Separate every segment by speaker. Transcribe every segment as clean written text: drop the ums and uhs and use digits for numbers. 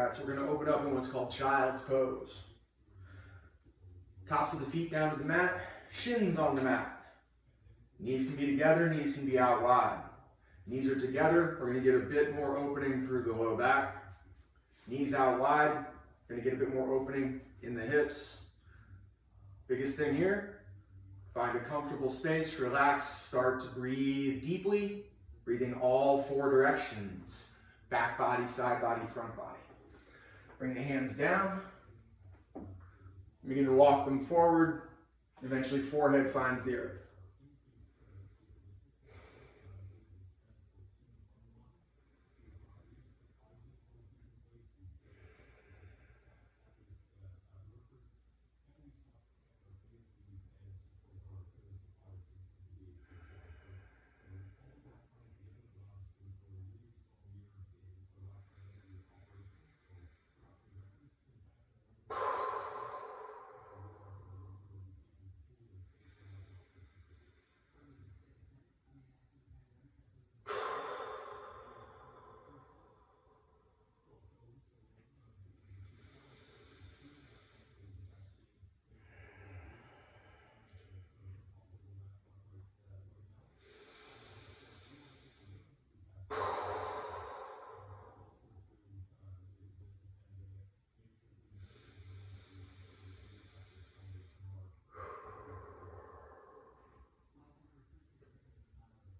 Speaker 1: that. So we're going to open up in what's called child's pose. Tops of the feet down to the mat, shins on the mat. Knees can be together, knees can be out wide. Knees are together, we're going to get a bit more opening through the low back. Knees out wide, going to get a bit more opening in the hips. Biggest thing here, find a comfortable space, relax, start to breathe deeply, breathing all four directions. Back body, side body, front body. Bring the hands down. Begin to walk them forward. Eventually forehead finds the earth.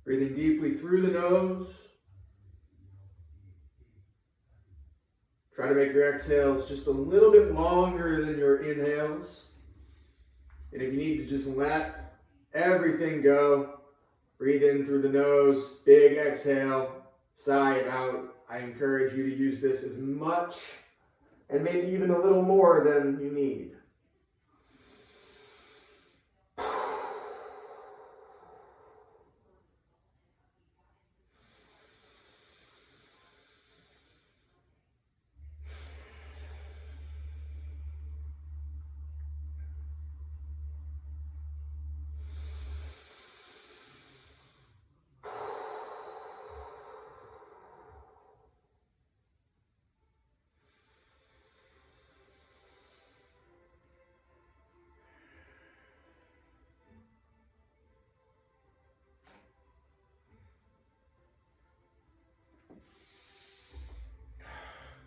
Speaker 1: Breathing deeply through the nose. Try to make your exhales just a little bit longer than your inhales. And if you need to just let everything go, breathe in through the nose, big exhale, sigh it out. I encourage you to use this as much and maybe even a little more than you need.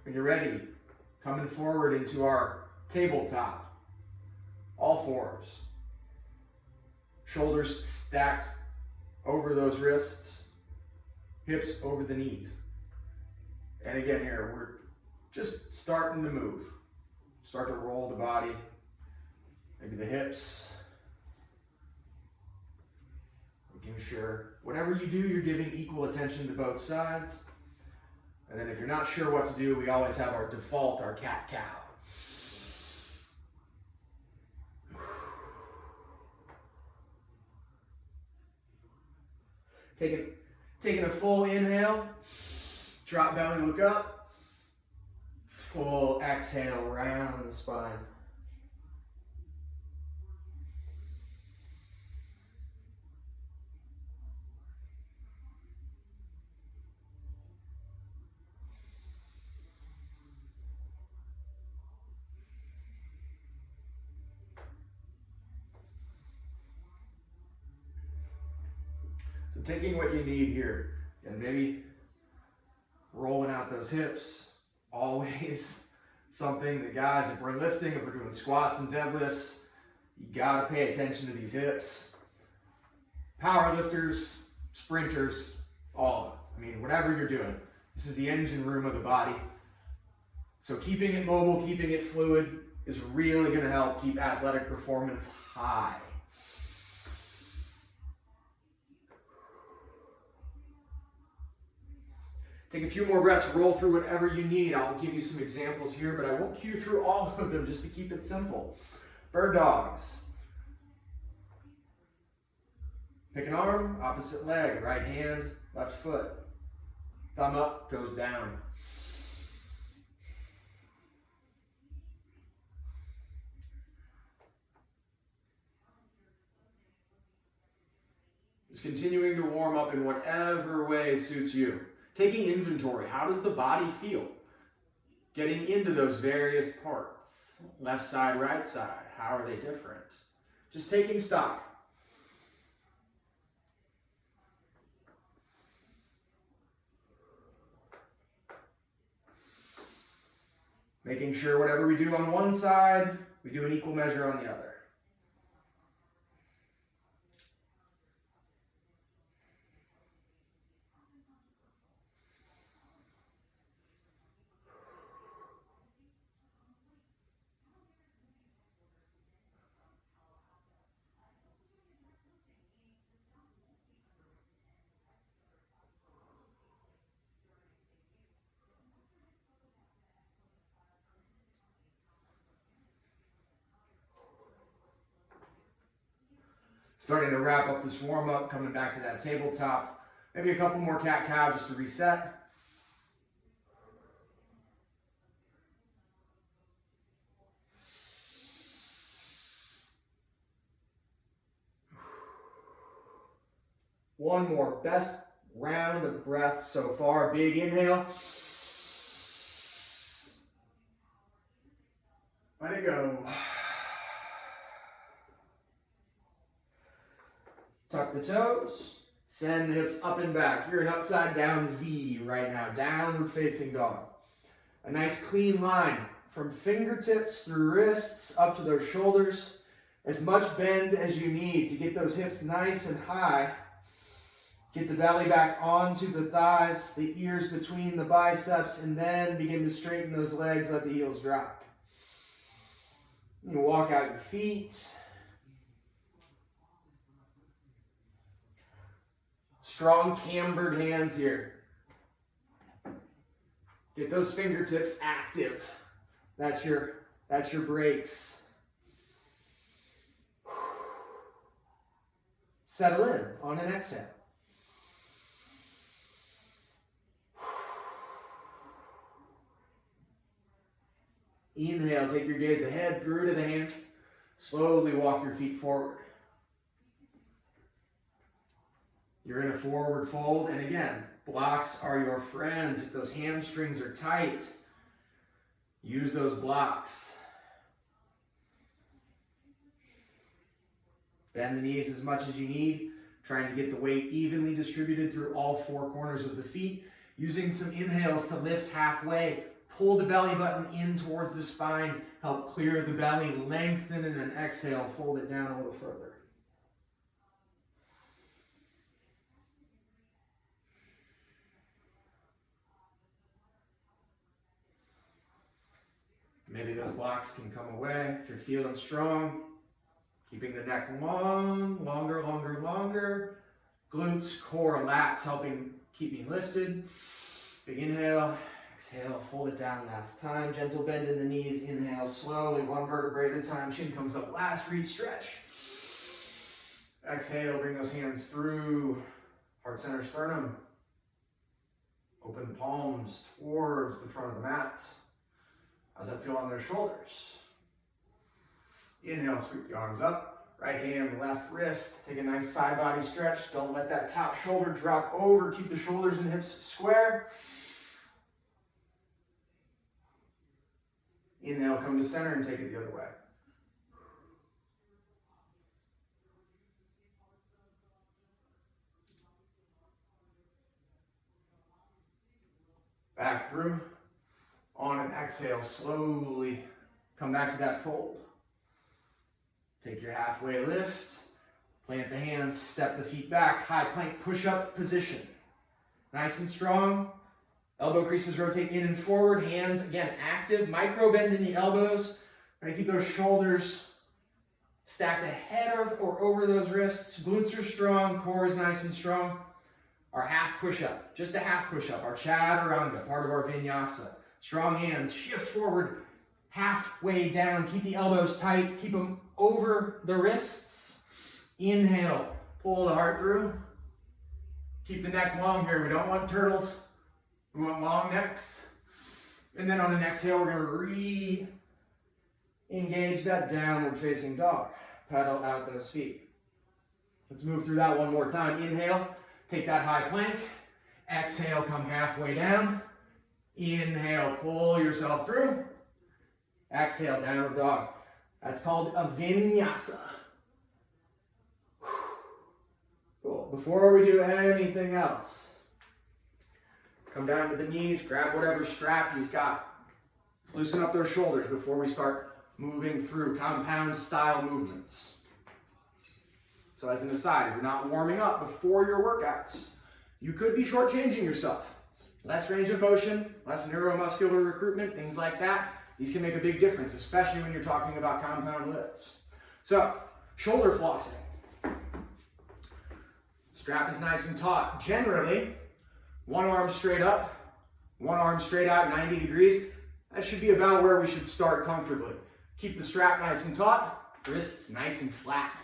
Speaker 1: When you're ready, coming forward into our tabletop. All fours. Shoulders stacked over those wrists. Hips over the knees. And again here, we're just starting to move. Start to roll the body. Maybe the hips. Making sure whatever you do, you're giving equal attention to both sides. And then if you're not sure what to do, we always have our default, our cat-cow. Taking a full inhale, drop belly, look up. Full exhale, round the spine. Taking what you need here, and maybe rolling out those hips. Always something that, guys, if we're lifting, if we're doing squats and deadlifts, you gotta pay attention to these hips. Power lifters, sprinters, all of it. I mean, whatever you're doing, this is the engine room of the body. So keeping it mobile, keeping it fluid is really gonna help keep athletic performance high. Take a few more breaths, roll through whatever you need. I'll give you some examples here, but I won't cue through all of them just to keep it simple. Bird dogs. Pick an arm, opposite leg, right hand, left foot. Thumb up, goes down. Just continuing to warm up in whatever way suits you. Taking inventory. How does the body feel? Getting into those various parts. Left side, right side. How are they different? Just taking stock. Making sure whatever we do on one side, we do an equal measure on the other. Starting to wrap up this warm-up, coming back to that tabletop. Maybe a couple more cat-cow just to reset. One more. Best round of breath so far. Big inhale. Let it go. Tuck the toes. Send the hips up and back. You're an upside down V right now. Downward facing dog. A nice clean line from fingertips through wrists up to those shoulders. As much bend as you need to get those hips nice and high. Get the belly back onto the thighs, the ears between the biceps, and then begin to straighten those legs, let the heels drop. You walk out your feet. Strong cambered hands here. Get those fingertips active. That's your brakes. Settle in on an exhale. Inhale, take your gaze ahead, through to the hands. Slowly walk your feet forward. You're in a forward fold, and again, blocks are your friends. If those hamstrings are tight, use those blocks. Bend the knees as much as you need, trying to get the weight evenly distributed through all four corners of the feet. Using some inhales to lift halfway. Pull the belly button in towards the spine. Help clear the belly, lengthen, and then exhale. Fold it down a little further. Maybe those blocks can come away. If you're feeling strong, keeping the neck long, longer. Glutes, core, lats helping keep me lifted. Big inhale. Exhale, fold it down last time. Gentle bend in the knees. Inhale slowly, one vertebrae at a time. Chin comes up. Last reach stretch. Exhale, bring those hands through. Heart center sternum. Open the palms towards the front of the mat. How's that feel on their shoulders? Inhale, sweep the arms up. Right hand, left wrist. Take a nice side body stretch. Don't let that top shoulder drop over. Keep the shoulders and hips square. Inhale, come to center and take it the other way. Back through. On an exhale, slowly come back to that fold. Take your halfway lift. Plant the hands, step the feet back. High plank push-up position. Nice and strong. Elbow creases rotate in and forward. Hands, again, active. Micro bend in the elbows. Try to keep those shoulders stacked ahead of or over those wrists. Glutes are strong. Core is nice and strong. Our half push-up. Just a half push-up. Our chaturanga, part of our vinyasa. Strong hands. Shift forward. Halfway down. Keep the elbows tight. Keep them over the wrists. Inhale. Pull the heart through. Keep the neck long here. We don't want turtles. We want long necks. And then on an exhale, we're going to re-engage that downward facing dog. Pedal out those feet. Let's move through that one more time. Inhale, take that high plank. Exhale, come halfway down. Inhale, pull yourself through. Exhale, downward dog. That's called a vinyasa. Cool. Before we do anything else, come down to the knees, grab whatever strap you've got. Let's loosen up those shoulders before we start moving through compound style movements. So as an aside, if you're not warming up before your workouts, you could be shortchanging yourself. Less range of motion, less neuromuscular recruitment, things like that. These can make a big difference, especially when you're talking about compound lifts. So, shoulder flossing. Strap is nice and taut. Generally, one arm straight up, one arm straight out 90 degrees. That should be about where we should start comfortably. Keep the strap nice and taut, wrists nice and flat.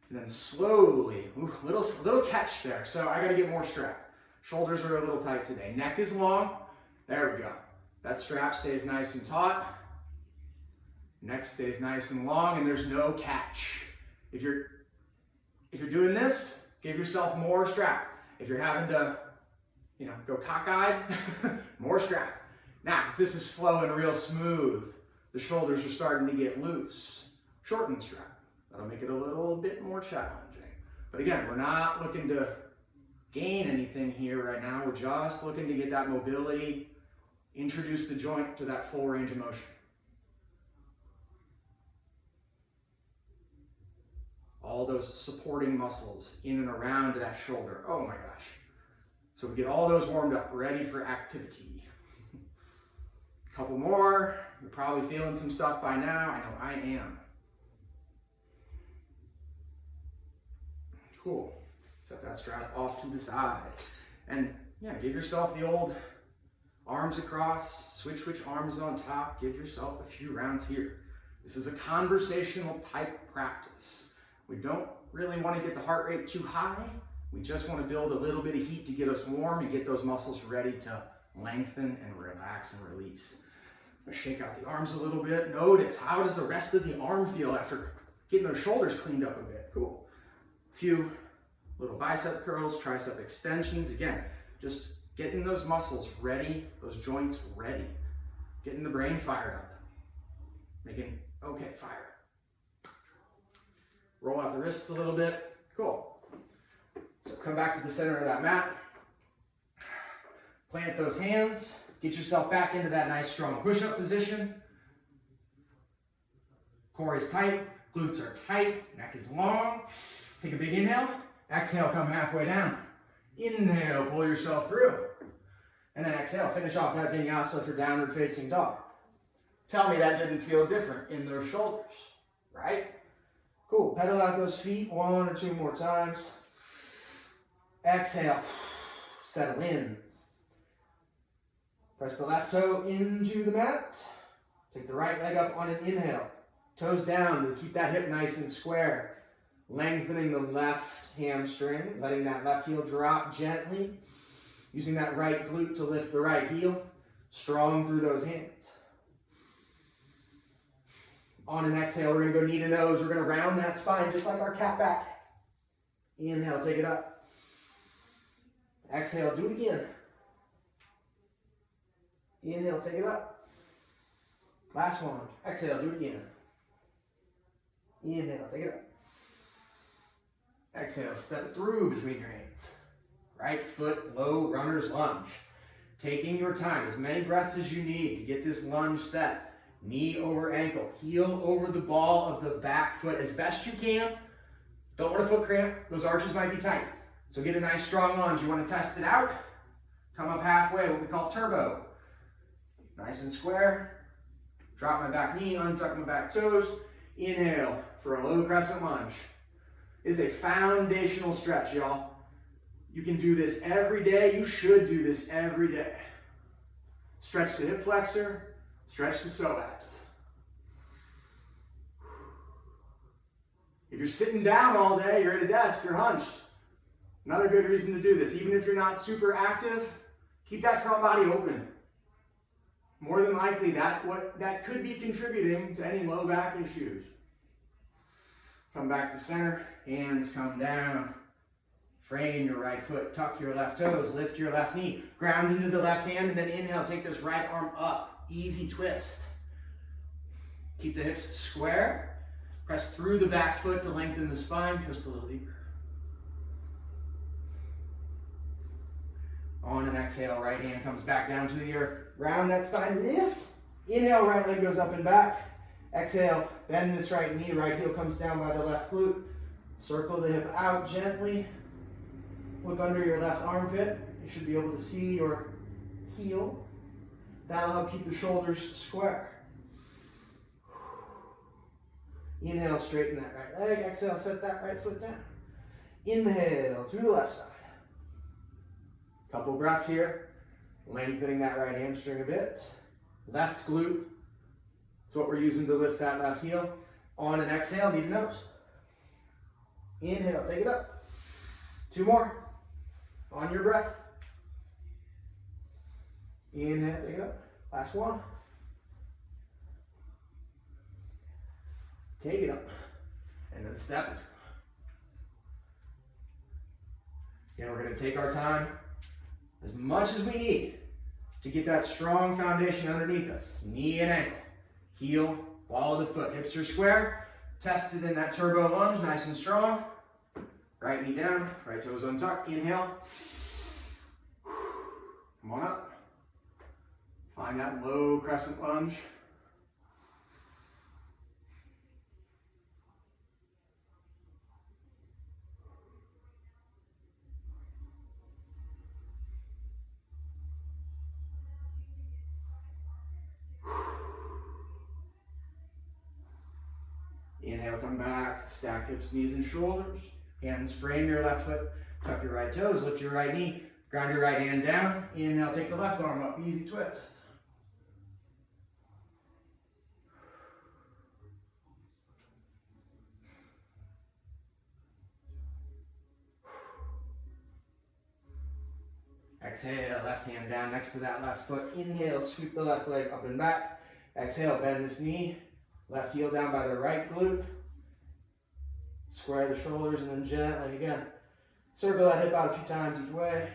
Speaker 1: And then slowly, little catch there. So I gotta get more strap. Shoulders are a little tight today. Neck is long. There we go. That strap stays nice and taut. Neck stays nice and long, and there's no catch. If you're doing this, give yourself more strap. If you're having to, go cockeyed, more strap. Now, if this is flowing real smooth, the shoulders are starting to get loose, shorten the strap. That'll make it a little bit more challenging. But again, we're not looking to gain anything here right now. We're just looking to get that mobility, introduce the joint to that full range of motion. All those supporting muscles in and around that shoulder. Oh my gosh. So we get all those warmed up, ready for activity. A couple more. You're probably feeling some stuff by now. I know I am. Cool. Set that strap off to the side. And yeah, give yourself the old arms across, switch arms on top. Give yourself a few rounds here. This is a conversational type practice. We don't really want to get the heart rate too high. We just want to build a little bit of heat to get us warm and get those muscles ready to lengthen and relax and release. I'm going to shake out the arms a little bit. Notice, how does the rest of the arm feel after getting those shoulders cleaned up a bit? Cool. A few little bicep curls, tricep extensions. Again, just getting those muscles ready, those joints ready. Getting the brain fired up. Making, okay, fire. Roll out the wrists a little bit. Cool. So come back to the center of that mat. Plant those hands. Get yourself back into that nice strong push-up position. Core is tight. Glutes are tight. Neck is long. Take a big inhale. Exhale, come halfway down. Inhale, pull yourself through. And then exhale, finish off that vinyasa for downward facing dog. Tell me that didn't feel different in those shoulders, right? Cool, pedal out those feet 1 or 2 more times. Exhale, settle in. Press the left toe into the mat. Take the right leg up on an inhale. Toes down to keep that hip nice and square. Lengthening the left hamstring, letting that left heel drop gently. Using that right glute to lift the right heel. Strong through those hands. On an exhale, we're going to go knee to nose. We're going to round that spine just like our cat back. Inhale, take it up. Exhale, do it again. Inhale, take it up. Last one. Exhale, do it again. Inhale, take it up. Exhale, step it through between your hands. Right foot, low runner's lunge. Taking your time, as many breaths as you need to get this lunge set. Knee over ankle, heel over the ball of the back foot as best you can. Don't want a foot cramp, those arches might be tight. So get a nice strong lunge. You want to test it out? Come up halfway, what we call turbo. Nice and square. Drop my back knee, untuck my back toes. Inhale for a low crescent lunge. This is a foundational stretch, y'all. You can do this every day. You should do this every day. Stretch the hip flexor. Stretch the psoas. If you're sitting down all day, you're at a desk, you're hunched. Another good reason to do this. Even if you're not super active, keep that front body open. More than likely, that could be contributing to any low back issues. Come back to center, hands come down. Frame your right foot, tuck your left toes, lift your left knee, ground into the left hand, and then inhale, take this right arm up. Easy twist. Keep the hips square. Press through the back foot to lengthen the spine, twist a little deeper. On an exhale, right hand comes back down to the earth. Round that spine, lift. Inhale, right leg goes up and back. Exhale, bend this right knee, right heel comes down by the left glute. Circle the hip out gently. Look under your left armpit. You should be able to see your heel. That'll help keep the shoulders square. Inhale, straighten that right leg. Exhale, set that right foot down. Inhale to the left side. Couple breaths here. Lengthening that right hamstring a bit. Left glute. That's what we're using to lift that left heel. On an exhale, knee to nose. Inhale, take it up. 2 more. On your breath. Inhale, take it up. Last one. Take it up. And then step it. Again, we're going to take our time as much as we need to get that strong foundation underneath us. Knee and ankle. Heel, ball of the foot. Hips are square. Tested in that turbo lunge, nice and strong. Right knee down, right toes untucked. Inhale. Come on up. Find that low crescent lunge. Inhale, come back. Stack hips, knees, and shoulders. Hands frame your left foot. Tuck your right toes. Lift your right knee. Ground your right hand down. Inhale, take the left arm up. Easy twist. Exhale, left hand down next to that left foot. Inhale, sweep the left leg up and back. Exhale, bend this knee. Left heel down by the right glute. Square the shoulders and then gently, again, circle that hip out a few times each way.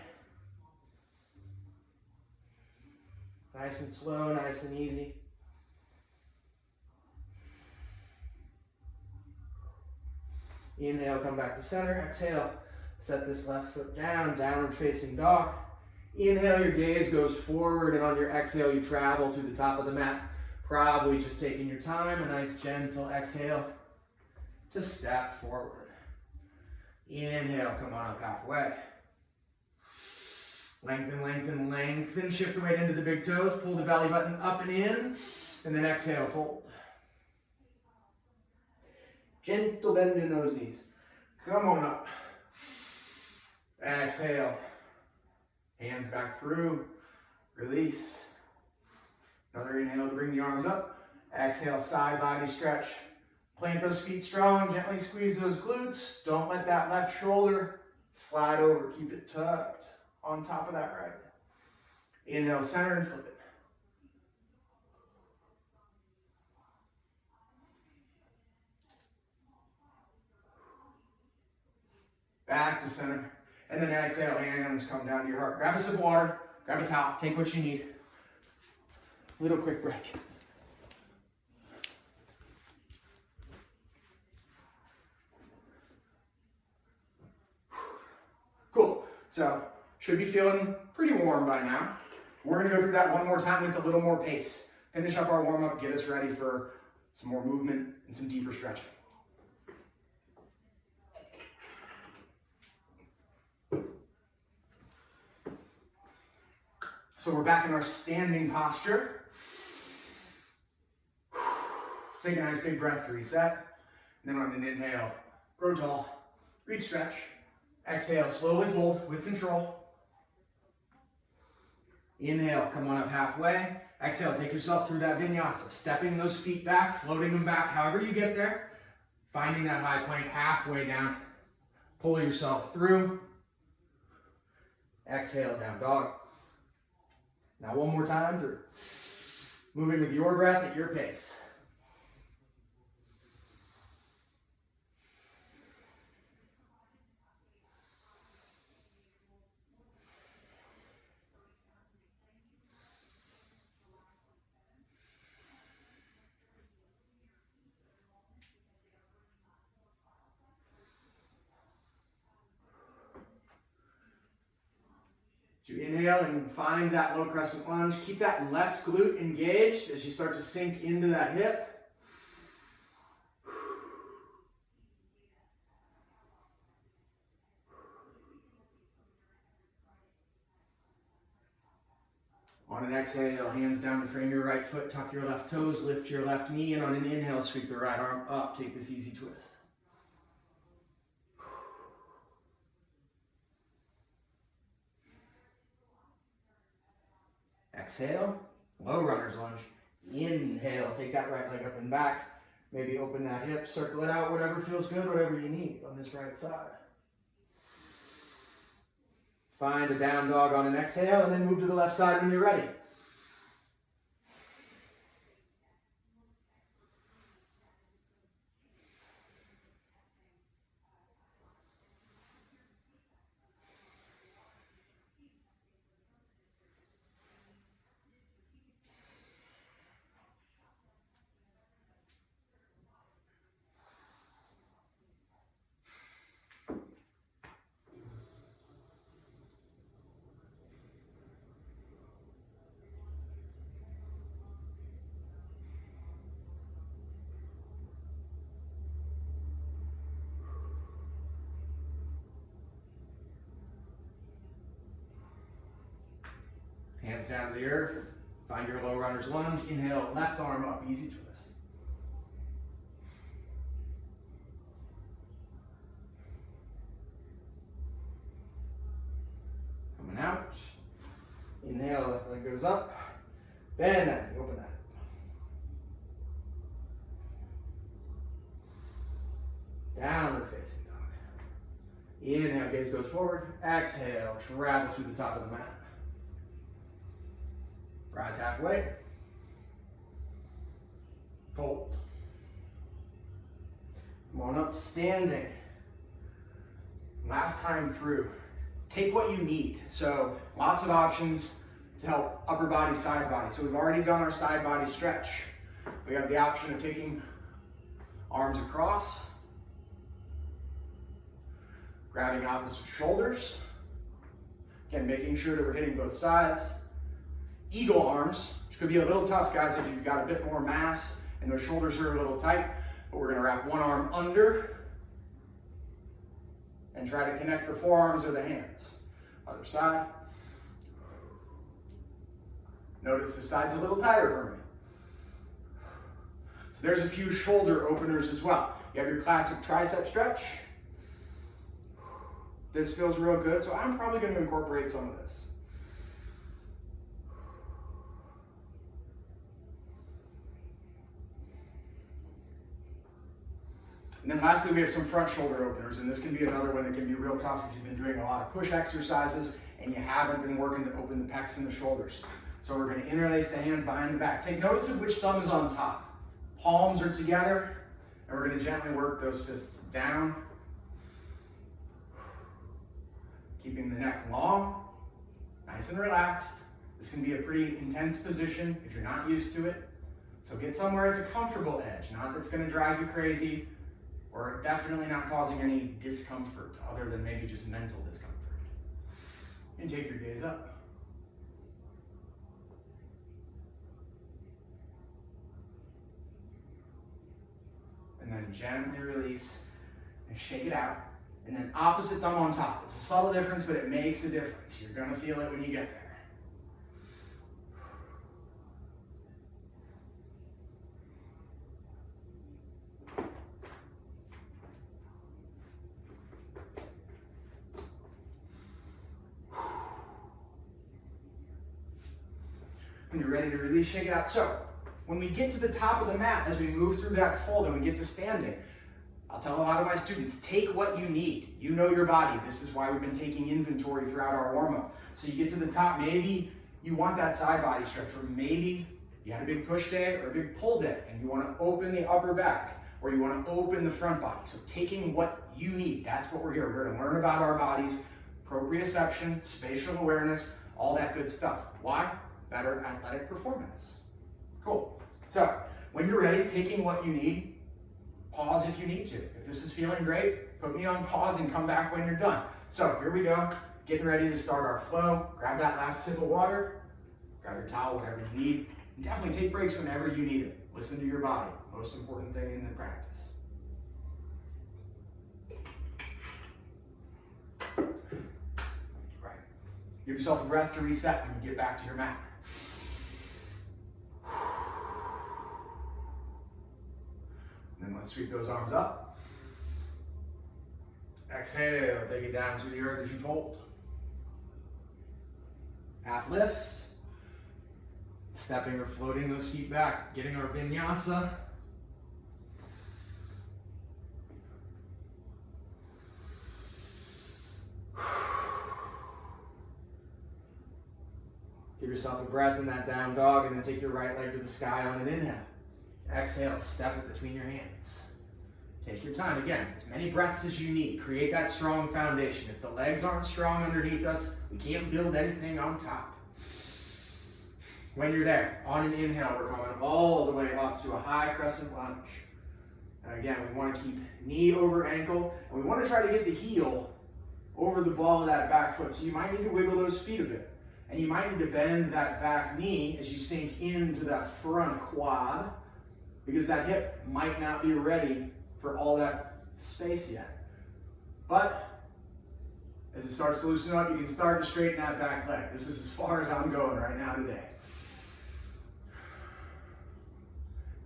Speaker 1: Nice and slow, nice and easy. Inhale, come back to center. Exhale, set this left foot down, downward facing dog. Inhale, your gaze goes forward, and on your exhale, you travel to the top of the mat. Probably just taking your time, a nice gentle exhale to step forward. Inhale, come on up halfway. Lengthen, lengthen, lengthen. Shift the weight into the big toes. Pull the belly button up and in. And then exhale, fold. Gentle bend in those knees. Come on up. Exhale. Hands back through. Release. Another inhale to bring the arms up. Exhale, side body stretch. Plant those feet strong. Gently squeeze those glutes. Don't let that left shoulder slide over. Keep it tucked on top of that right. Inhale, center and flip it. Back to center. And then exhale, hands come down to your heart. Grab a sip of water. Grab a towel. Take what you need. Little quick break. Cool. So, should be feeling pretty warm by now. We're going to go through that one more time with a little more pace. Finish up our warm-up, get us ready for some more movement and some deeper stretching. So we're back in our standing posture. Take a nice big breath to reset. And then on an inhale, grow tall, reach, stretch. Exhale, slowly fold with control. Inhale, come on up halfway. Exhale, take yourself through that vinyasa. Stepping those feet back, floating them back, however you get there. Finding that high plank halfway down. Pull yourself through. Exhale, down dog. Now one more time through. Moving with your breath at your pace. inhale and find that low crescent lunge. Keep that left glute engaged as you start to sink into that hip. On an exhale, hands down to frame your right foot, tuck your left toes, lift your left knee, and on an inhale, sweep the right arm up. Take this easy twist. Exhale, low runner's lunge. Inhale, take that right leg up and back. Maybe open that hip, circle it out, whatever feels good, whatever you need on this right side. Find a down dog on an exhale and then move to the left side when you're ready. Hands down to the earth. Find your low runner's lunge. Inhale, left arm up, easy twist. Coming out. Inhale, left leg goes up. Bend that knee, open that. Downward facing dog. Inhale, gaze goes forward. Exhale, travel to the top of the mat. Rise halfway. Fold. Come on up to standing. Last time through. Take what you need. So lots of options to help upper body, side body. So we've already done our side body stretch. We have the option of taking arms across, grabbing opposite shoulders. Again, making sure that we're hitting both sides. Eagle arms, which could be a little tough, guys, if you've got a bit more mass and those shoulders are a little tight. But we're going to wrap one arm under and try to connect the forearms or the hands. Other side. Notice the side's a little tighter for me. So there's a few shoulder openers as well. You have your classic tricep stretch. This feels real good, so I'm probably going to incorporate some of this. And then lastly, we have some front shoulder openers, and this can be another one that can be real tough if you've been doing a lot of push exercises and you haven't been working to open the pecs and the shoulders. So we're going to interlace the hands behind the back. Take notice of which thumb is on top. Palms are together, and we're going to gently work those fists down. Keeping the neck long, nice and relaxed. This can be a pretty intense position if you're not used to it. So get somewhere it's a comfortable edge, not that's going to drive you crazy, or definitely not causing any discomfort other than maybe just mental discomfort. And take your gaze up. And then gently release and shake it out. And then opposite thumb on top. It's a subtle difference, but it makes a difference. You're going to feel it when you get there. When you're ready to release, shake it out. So, when we get to the top of the mat, as we move through that fold and we get to standing, I'll tell a lot of my students, take what you need. You know your body. This is why we've been taking inventory throughout our warm-up. So you get to the top, maybe you want that side body stretch, or maybe you had a big push day or a big pull day, and you want to open the upper back, or you want to open the front body. So taking what you need, that's what we're here. We're going to learn about our bodies, proprioception, spatial awareness, all that good stuff. Why? Better athletic performance. Cool. So when you're ready, taking what you need, pause if you need to. If this is feeling great, put me on pause and come back when you're done. So here we go. getting ready to start our flow. Grab that last sip of water, grab your towel, whatever you need. And definitely take breaks whenever you need it. Listen to your body. Most important thing in the practice. Right. Give yourself a breath to reset when you get back to your mat. And then let's sweep those arms up. Exhale, take it down to the earth as you fold. Half lift. Stepping or floating those feet back, getting our vinyasa. Give yourself a breath in that down dog and then take your right leg to the sky on an inhale. Exhale, step it between your hands. Take your time. Again, as many breaths as you need. Create that strong foundation. If the legs aren't strong underneath us, we can't build anything on top. When you're there, on an inhale, we're coming all the way up to a high crescent lunge. And again, we want to keep knee over ankle, and we want to try to get the heel over the ball of that back foot. So you might need to wiggle those feet a bit. And you might need to bend that back knee as you sink into that front quad, because that hip might not be ready for all that space yet. But as it starts to loosen up, you can start to straighten that back leg. This is as far as I'm going right now today.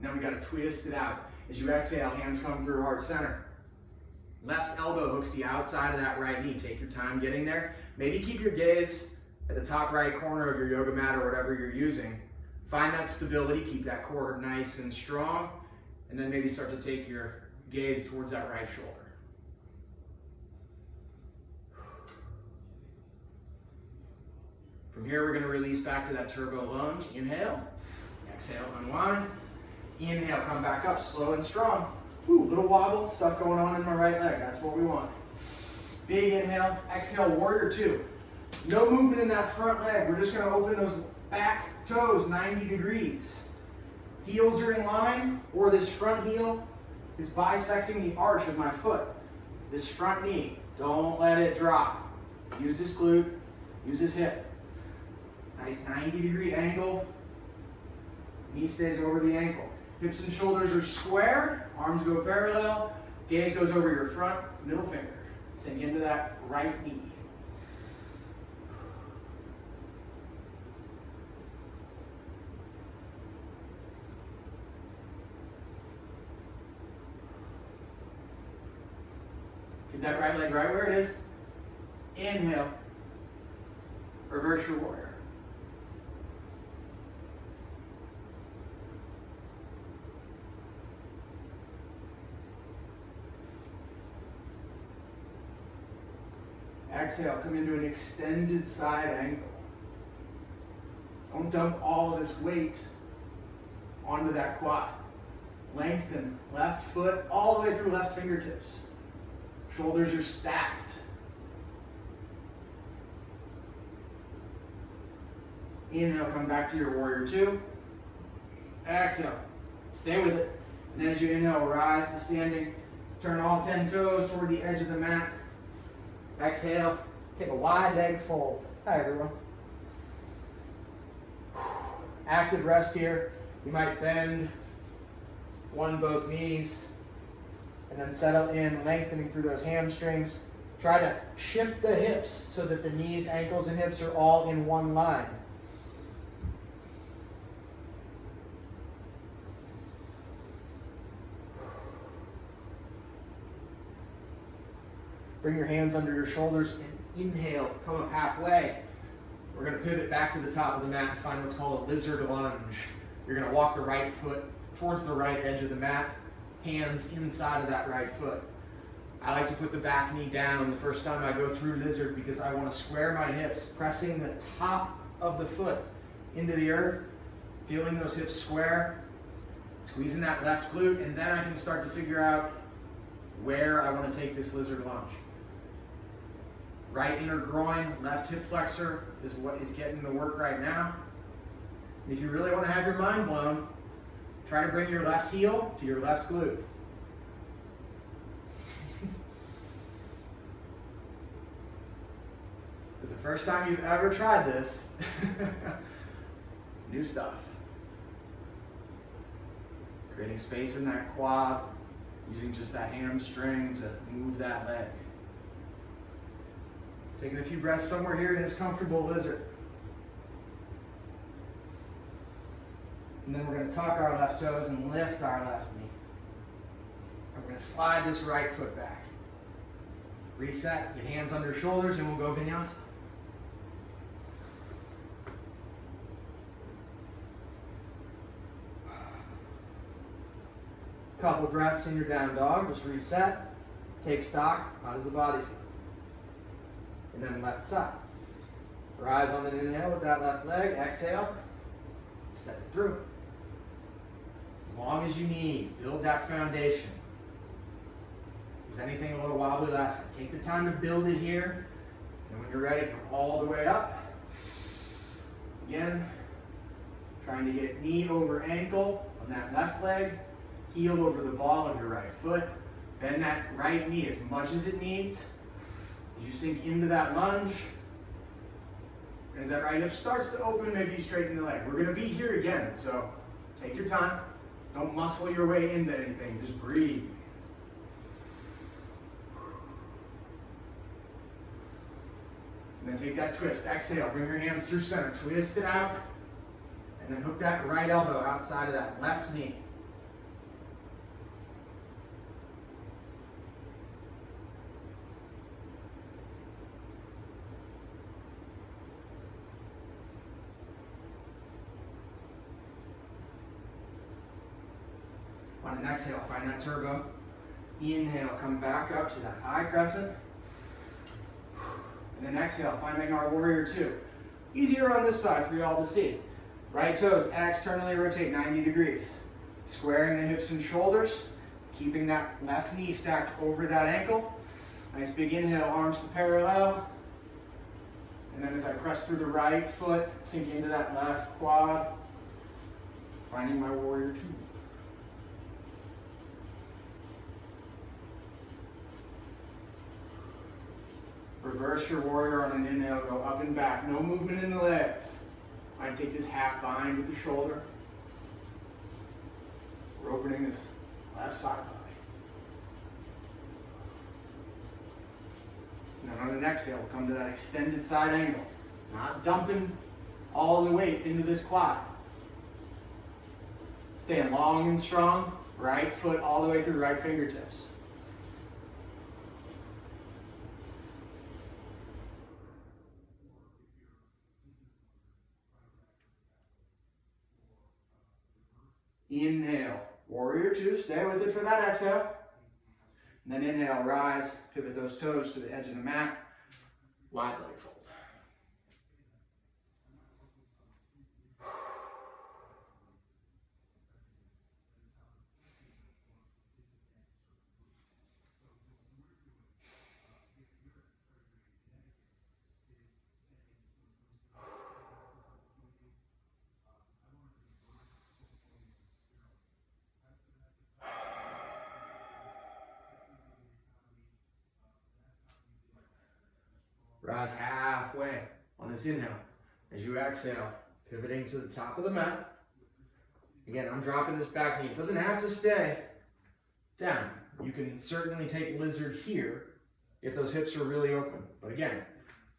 Speaker 1: Now we got to twist it out. As you exhale, hands come through heart center. Left elbow hooks the outside of that right knee. Take your time getting there. Maybe keep your gaze at the top right corner of your yoga mat or whatever you're using. Find that stability, keep that core nice and strong, and then maybe start to take your gaze towards that right shoulder. From here, we're going to release back to that turbo lunge. Inhale, exhale, unwind. Inhale, come back up, slow and strong. Ooh, little wobble, stuff going on in my right leg. That's what we want. Big inhale, exhale, warrior two. No movement in that front leg. We're just going to open those back toes 90 degrees. Heels are in line, or this front heel is bisecting the arch of my foot. This front knee, don't let it drop. Use this glute, use this hip. Nice 90-degree angle. Knee stays over the ankle. Hips and shoulders are square, arms go parallel, gaze goes over your front middle finger. Sink into that right knee. Get that right leg right where it is. Inhale. Reverse your warrior. Exhale, come into an extended side angle. Don't dump all of this weight onto that quad. Lengthen left foot all the way through left fingertips. Shoulders are stacked. Inhale, come back to your warrior two. Exhale, stay with it. And then as you inhale, rise to standing. Turn all 10 toes toward the edge of the mat. Exhale, take a wide leg fold. Hi everyone. Active rest here. You might bend both knees and then settle in, lengthening through those hamstrings. Try to shift the hips so that the knees, ankles, and hips are all in one line. Bring your hands under your shoulders and inhale, come up halfway. We're going to pivot back to the top of the mat and find what's called a lizard lunge. You're going to walk the right foot towards the right edge of the mat, hands inside of that right foot. I like to put the back knee down the first time I go through lizard because I want to square my hips, pressing the top of the foot into the earth, feeling those hips square, squeezing that left glute, and then I can start to figure out where I want to take this lizard lunge. Right inner groin, left hip flexor is what is getting the work right now. And if you really want to have your mind blown, try to bring your left heel to your left glute. It's the first time you've ever tried this. New stuff. Creating space in that quad, using just that hamstring to move that leg. Taking a few breaths somewhere here in this comfortable lizard. And then we're going to tuck our left toes and lift our left knee. And we're going to slide this right foot back. Reset, get hands under shoulders, and we'll go vinyasa. Couple breaths in your down dog, just reset, take stock, how does the body feel? And then left side. Rise on an inhale with that left leg, exhale, step it through. As long as you need, build that foundation. If there's anything a little wobbly last time, take the time to build it here, and when you're ready, come all the way up. Again, trying to get knee over ankle on that left leg, heel over the ball of your right foot. Bend that right knee as much as it needs. As you sink into that lunge, and as that right hip starts to open, maybe you straighten the leg. We're going to be here again, so take your time. Don't muscle your way into anything, just breathe. And then take that twist. Exhale, bring your hands through center, twist it out, and then hook that right elbow outside of that left knee. On an exhale, find that turbo. Inhale, come back up to that high crescent. And then exhale, finding our warrior two. Easier on this side for y'all to see. Right toes externally rotate 90 degrees. Squaring the hips and shoulders, keeping that left knee stacked over that ankle. Nice big inhale, arms to parallel. And then as I press through the right foot, sink into that left quad. Finding my warrior two. Reverse your warrior on an inhale, go up and back. No movement in the legs. Might take this half bind with the shoulder. We're opening this left side body. And then on an exhale, we'll come to that extended side angle. Not dumping all the weight into this quad. Staying long and strong. Right foot all the way through right fingertips. Inhale, warrior two, stay with it for that exhale. And then inhale, rise, pivot those toes to the edge of the mat, wide leg fold. Rise halfway on this inhale. As you exhale, pivoting to the top of the mat. Again, I'm dropping this back knee. It doesn't have to stay down. You can certainly take lizard here if those hips are really open. But again,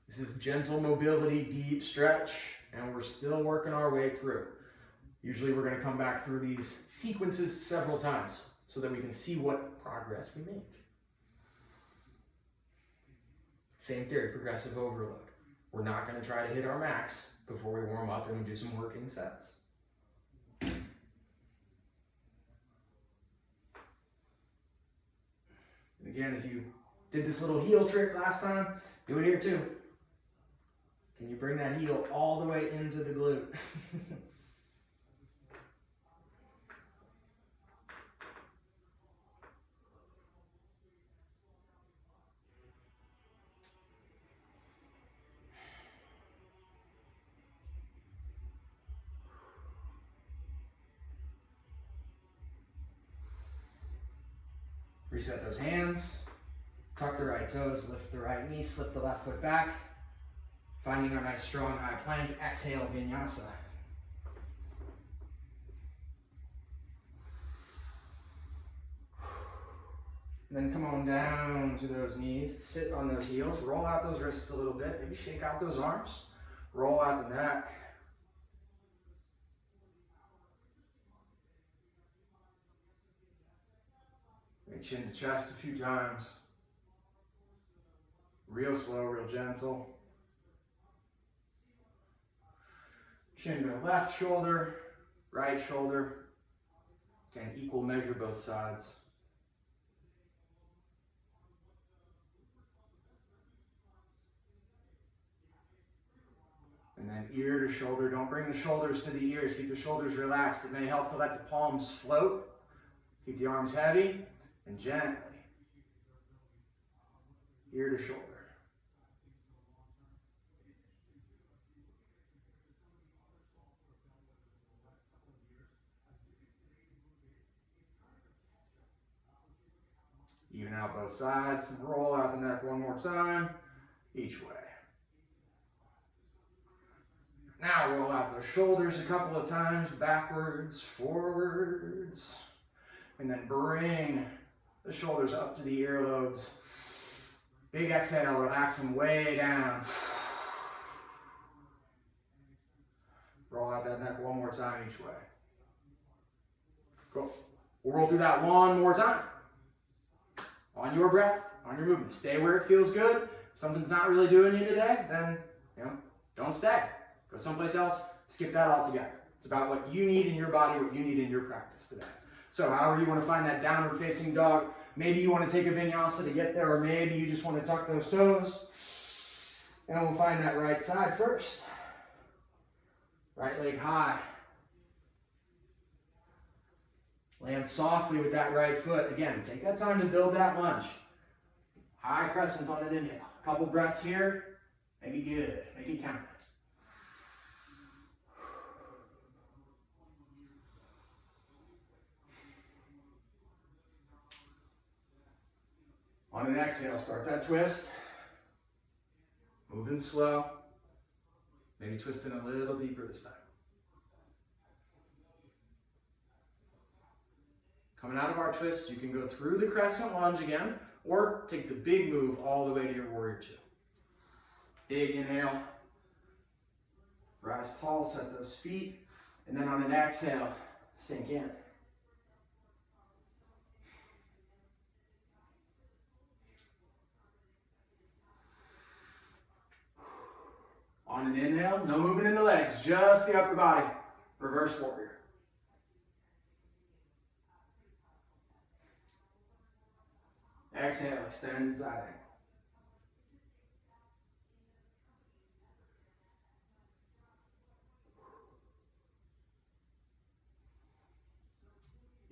Speaker 1: this is gentle mobility, deep stretch, and we're still working our way through. Usually we're going to come back through these sequences several times so that we can see what progress we make. Same theory, progressive overload. We're not going to try to hit our max before we warm up and we do some working sets. And again, if you did this little heel trick last time, do it here too. Can you bring that heel all the way into the glute? Reset those hands, tuck the right toes, lift the right knee, slip the left foot back. Finding our nice strong high plank, exhale, vinyasa. And then come on down to those knees, sit on those heels, roll out those wrists a little bit, maybe shake out those arms, roll out the neck. Reach into chest a few times. Real slow, real gentle. Chin to the left shoulder, right shoulder. Again, equal measure both sides. And then ear to shoulder. Don't bring the shoulders to the ears. Keep the shoulders relaxed. It may help to let the palms float. Keep the arms heavy and gently. Ear to shoulder. Even out both sides and roll out the neck one more time, each way. Now roll out those shoulders a couple of times, backwards, forwards. And then bring the shoulders up to the earlobes. Big exhale, relax them way down. Roll out that neck one more time each way. Cool. We'll roll through that one more time. On your breath, on your movement. Stay where it feels good. If something's not really doing you today, then don't stay. Go someplace else, skip that altogether. It's about what you need in your body, what you need in your practice today. So however you want to find that downward facing dog, maybe you want to take a vinyasa to get there, or maybe you just want to tuck those toes. And we'll find that right side first. Right leg high. Land softly with that right foot. Again, take that time to build that lunge. High crescent on an inhale. A couple breaths here. Make it good. Make it count. On an exhale, start that twist. Moving slow. Maybe twisting a little deeper this time. Coming out of our twist, you can go through the crescent lunge again, or take the big move all the way to your warrior two. Big inhale. Rise tall, set those feet, and then on an exhale, sink in. On an inhale, no movement in the legs, just the upper body. Reverse warrior. Exhale, extend side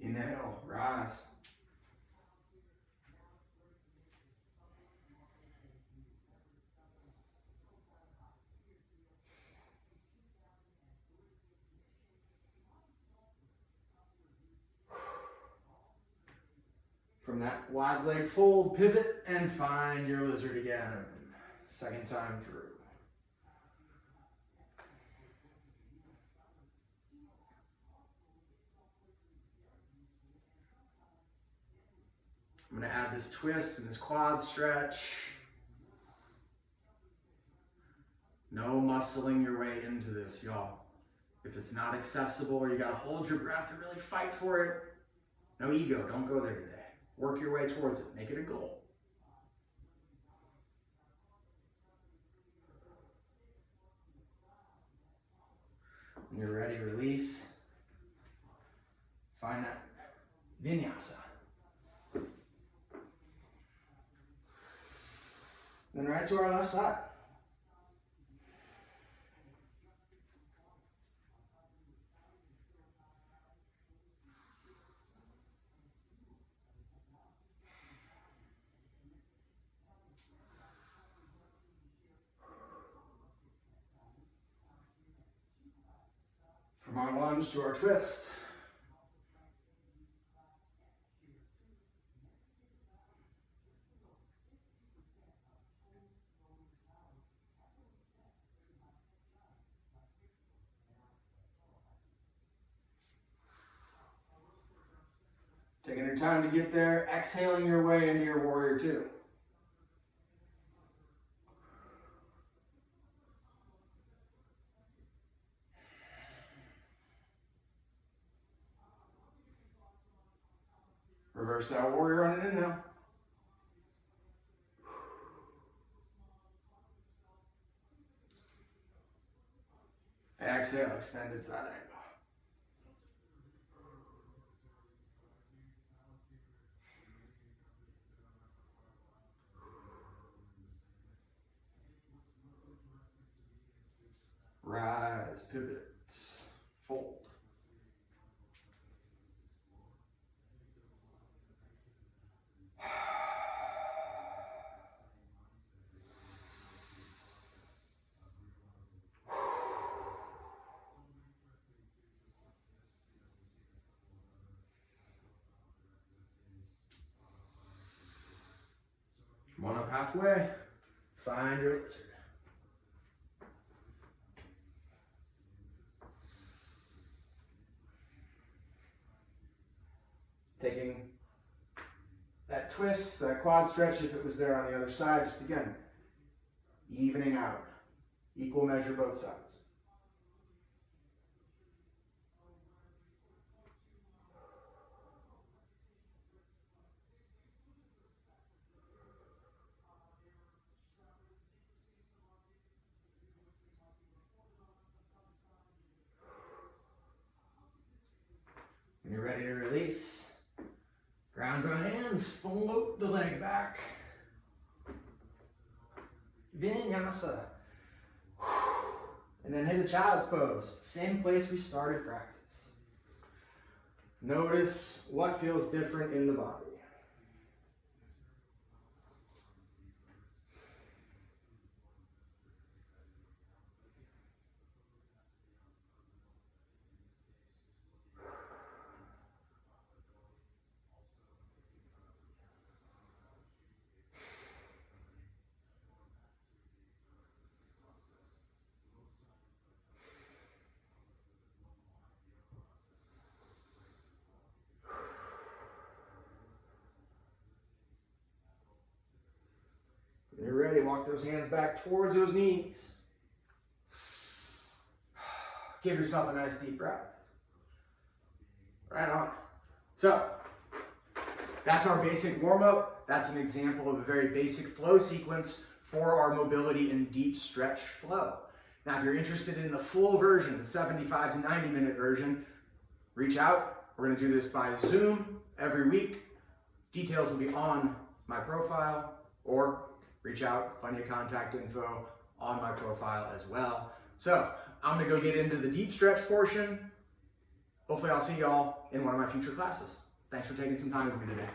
Speaker 1: angle. Inhale, rise. From that wide leg fold, pivot, and find your lizard again. Second time through. I'm going to add this twist and this quad stretch. No muscling your way into this, y'all. If it's not accessible or you got to hold your breath and really fight for it, no ego, don't go there today. Work your way towards it. Make it a goal. When you're ready, release. Find that vinyasa. Then right to our left side. From our lunge to our twist. Taking your time to get there, exhaling your way into your warrior two. Reverse that warrior on an inhale. Exhale, extended side angle. Rise, pivot, fold. Come on up halfway. Find your lizard. Taking that twist, that quad stretch, if it was there on the other side, just again, evening out. Equal measure both sides. When you're ready to release, ground the hands, float the leg back. Vinyasa. And then hit a child's pose. Same place we started practice. Notice what feels different in the body. When you're ready, walk those hands back towards those knees. Give yourself a nice deep breath. Right on. So, that's our basic warm-up. That's an example of a very basic flow sequence for our mobility and deep stretch flow. Now, if you're interested in the full version, the 75 to 90 minute version, reach out. We're going to do this by Zoom every week. Details will be on my profile, or reach out, plenty of contact info on my profile as well. So I'm gonna go get into the deep stretch portion. Hopefully I'll see y'all in one of my future classes. Thanks for taking some time with me today.